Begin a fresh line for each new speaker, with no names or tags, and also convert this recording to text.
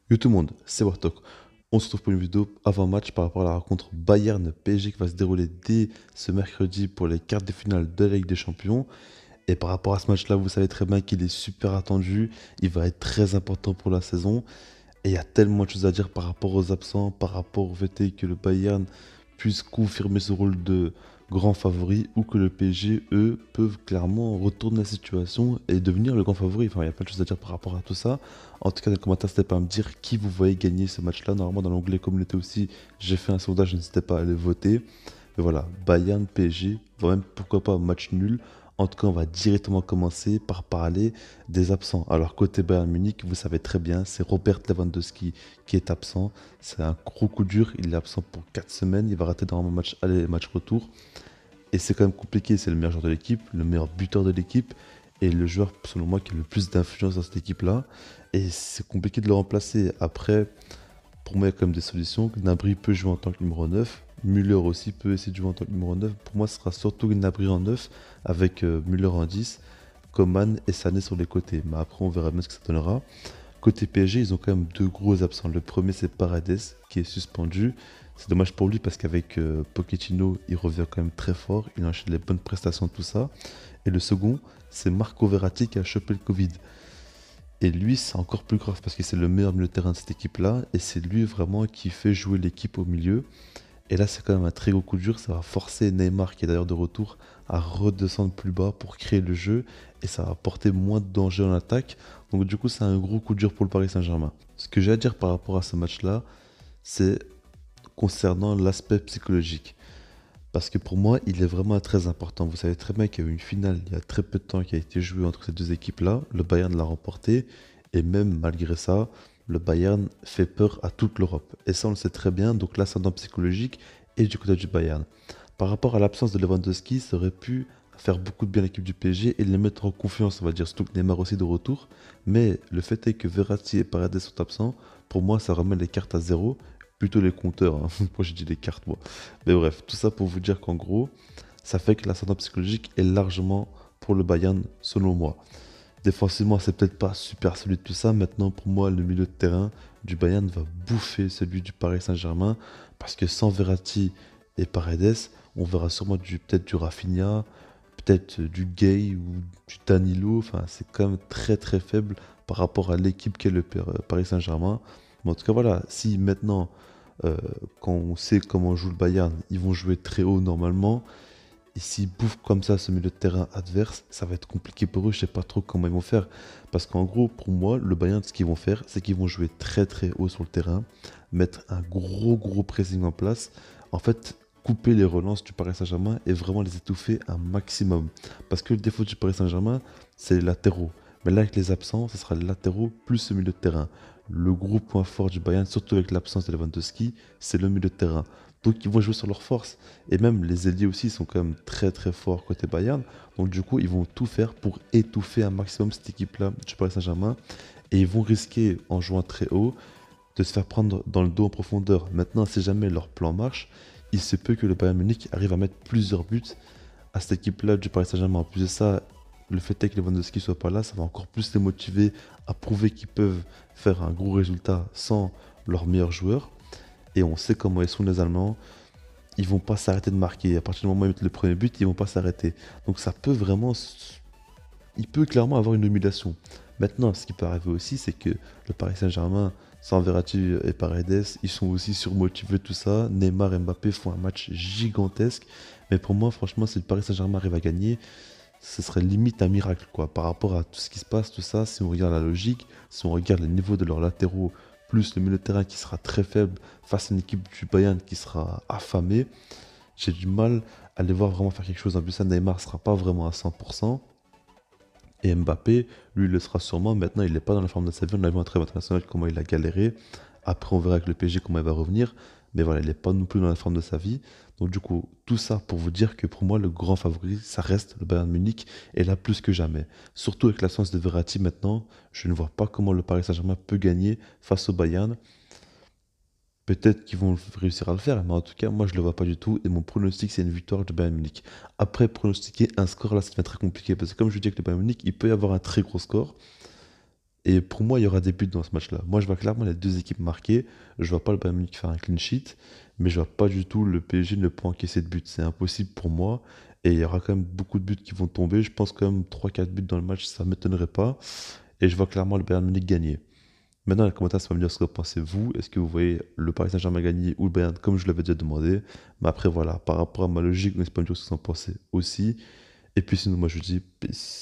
Yo tout le monde, c'est Wartok. On se retrouve pour une vidéo avant-match par rapport à la rencontre Bayern-PSG qui va se dérouler dès ce mercredi pour les quarts de finale de la Ligue des Champions. Et par rapport à ce match-là, vous savez très bien qu'il est super attendu, il va être très important pour la saison. Et il y a tellement de choses à dire par rapport aux absents, par rapport au fait que le Bayern puisse confirmer ce rôle de grand favori ou que le PSG, eux, peuvent clairement retourner la situation et devenir le grand favori. Enfin, il y a plein de choses à dire par rapport à tout ça. En tout cas, dans les commentaires, n'hésitez pas à me dire qui vous voyez gagner ce match-là. Normalement, dans l'onglet communauté aussi, j'ai fait un sondage, n'hésitez pas à aller voter. Mais voilà, Bayern, PSG, voire même pourquoi pas match nul. En tout cas, on va directement commencer par parler des absents. Alors, côté Bayern Munich, vous savez très bien, c'est Robert Lewandowski qui est absent. C'est un gros coup dur. Il est absent pour 4 semaines. Il va rater normalement match aller et match retour. Et c'est quand même compliqué. C'est le meilleur joueur de l'équipe, le meilleur buteur de l'équipe et le joueur, selon moi, qui a le plus d'influence dans cette équipe-là. Et c'est compliqué de le remplacer. Après, pour moi, il y a quand même des solutions. Gnabry peut jouer en tant que numéro 9. Müller aussi peut essayer de jouer en tant que numéro 9. Pour moi, ce sera surtout Gnabry en 9 avec Müller en 10, Coman et Sané sur les côtés. Mais après, on verra bien ce que ça donnera. Côté PSG, ils ont quand même deux gros absents. Le premier, c'est Paredes qui est suspendu. C'est dommage pour lui parce qu'avec Pochettino, il revient quand même très fort. Il enchaîne les bonnes prestations, tout ça. Et le second, c'est Marco Verratti qui a chopé le Covid. Et lui, c'est encore plus grave parce que c'est le meilleur milieu de terrain de cette équipe-là. Et c'est lui vraiment qui fait jouer l'équipe au milieu. Et là, c'est quand même un très gros coup dur. Ça va forcer Neymar, qui est d'ailleurs de retour, à redescendre plus bas pour créer le jeu. Et ça va apporter moins de danger en attaque. Donc, du coup, c'est un gros coup dur pour le Paris Saint-Germain. Ce que j'ai à dire par rapport à ce match-là, c'est concernant l'aspect psychologique. Parce que pour moi, il est vraiment très important. Vous savez très bien qu'il y a eu une finale il y a très peu de temps qui a été jouée entre ces deux équipes-là. Le Bayern l'a remporté. Et même malgré ça, le Bayern fait peur à toute l'Europe. Et ça, on le sait très bien. Donc l'ascendant psychologique est du côté du Bayern. Par rapport à l'absence de Lewandowski, ça aurait pu faire beaucoup de bien à l'équipe du PSG et les mettre en confiance, on va dire, surtout que Neymar aussi de retour. Mais le fait est que Verratti et Paredes sont absents. Pour moi, ça remet les cartes à zéro. Plutôt les compteurs, hein. Moi j'ai dit les cartes, moi. Mais bref, tout ça pour vous dire qu'en gros, ça fait que l'ascendant psychologique est largement pour le Bayern, selon moi. Défensivement, c'est peut-être pas super solide tout ça. Maintenant, pour moi, le milieu de terrain du Bayern va bouffer celui du Paris Saint-Germain. Parce que sans Verratti et Paredes, on verra sûrement peut-être du Rafinha, peut-être du Gay ou du Danilo. Enfin, c'est quand même très très faible par rapport à l'équipe qu'est le Paris Saint-Germain. Mais en tout cas, voilà, si maintenant, euh, quand on sait comment joue le Bayern, ils vont jouer très haut normalement. Et s'ils bouffent comme ça ce milieu de terrain adverse, ça va être compliqué pour eux. Je sais pas trop comment ils vont faire. Parce qu'en gros, pour moi, le Bayern, ce qu'ils vont faire, c'est qu'ils vont jouer très très haut sur le terrain, mettre un gros gros pressing en place. En fait, couper les relances du Paris Saint-Germain et vraiment les étouffer un maximum. Parce que le défaut du Paris Saint-Germain, c'est les latéraux. Mais là, avec les absents, ce sera les latéraux plus ce milieu de terrain. Le gros point fort du Bayern, surtout avec l'absence de Lewandowski, c'est le milieu de terrain. Donc ils vont jouer sur leur force. Et même les ailiers aussi sont quand même très très forts côté Bayern. Donc du coup, ils vont tout faire pour étouffer un maximum cette équipe-là du Paris Saint-Germain. Et ils vont risquer, en jouant très haut, de se faire prendre dans le dos en profondeur. Maintenant, si jamais leur plan marche, il se peut que le Bayern Munich arrive à mettre plusieurs buts à cette équipe-là du Paris Saint-Germain. En plus de ça, le fait est que Lewandowski soit pas là, ça va encore plus les motiver à prouver qu'ils peuvent faire un gros résultat sans leurs meilleurs joueurs. Et on sait comment ils sont les Allemands, ils vont pas s'arrêter de marquer. À partir du moment où ils mettent le premier but, ils vont pas s'arrêter. Donc ça peut vraiment, il peut clairement avoir une domination. Maintenant, ce qui peut arriver aussi, c'est que le Paris Saint-Germain, sans Verratti et Paredes, ils sont aussi surmotivés, tout ça. Neymar et Mbappé font un match gigantesque. Mais pour moi, franchement, si le Paris Saint-Germain arrive à gagner, ce serait limite un miracle, quoi. Par rapport à tout ce qui se passe, tout ça, si on regarde la logique, si on regarde le niveau de leurs latéraux, plus le milieu de terrain qui sera très faible face à une équipe du Bayern qui sera affamée, j'ai du mal à les voir vraiment faire quelque chose. En plus, ça, Neymar ne sera pas vraiment à 100%. Et Mbappé, lui, il le sera sûrement. Maintenant, il n'est pas dans la forme de sa vie. On a vu en trêve internationale comment il a galéré. Après, on verra avec le PSG comment il va revenir. Mais voilà, il n'est pas non plus dans la forme de sa vie. Donc, du coup, tout ça pour vous dire que pour moi, le grand favori, ça reste le Bayern Munich. Et là, plus que jamais. Surtout avec l'absence de Verratti maintenant, je ne vois pas comment le Paris Saint-Germain peut gagner face au Bayern. Peut-être qu'ils vont réussir à le faire, mais en tout cas, moi je le vois pas du tout. Et mon pronostic, c'est une victoire de Bayern Munich. Après, pronostiquer un score, là, ça devient très compliqué. Parce que comme je dis avec le Bayern Munich, il peut y avoir un très gros score. Et pour moi, il y aura des buts dans ce match-là. Moi, je vois clairement les deux équipes marquer. Je vois pas le Bayern Munich faire un clean sheet, mais je vois pas du tout le PSG ne pas encaisser de buts. C'est impossible pour moi. Et il y aura quand même beaucoup de buts qui vont tomber. Je pense quand même 3 4 buts dans le match, ça m'étonnerait pas. Et je vois clairement le Bayern Munich gagner. Maintenant, dans les commentaires, ça va me dire ce que pensez vous. Est-ce que vous voyez le Paris Saint-Germain gagner ou le Bayern, comme je l'avais déjà demandé. Mais après, voilà, par rapport à ma logique, n'hésitez pas à me dire ce que vous en pensez aussi. Et puis sinon, moi je vous dis peace.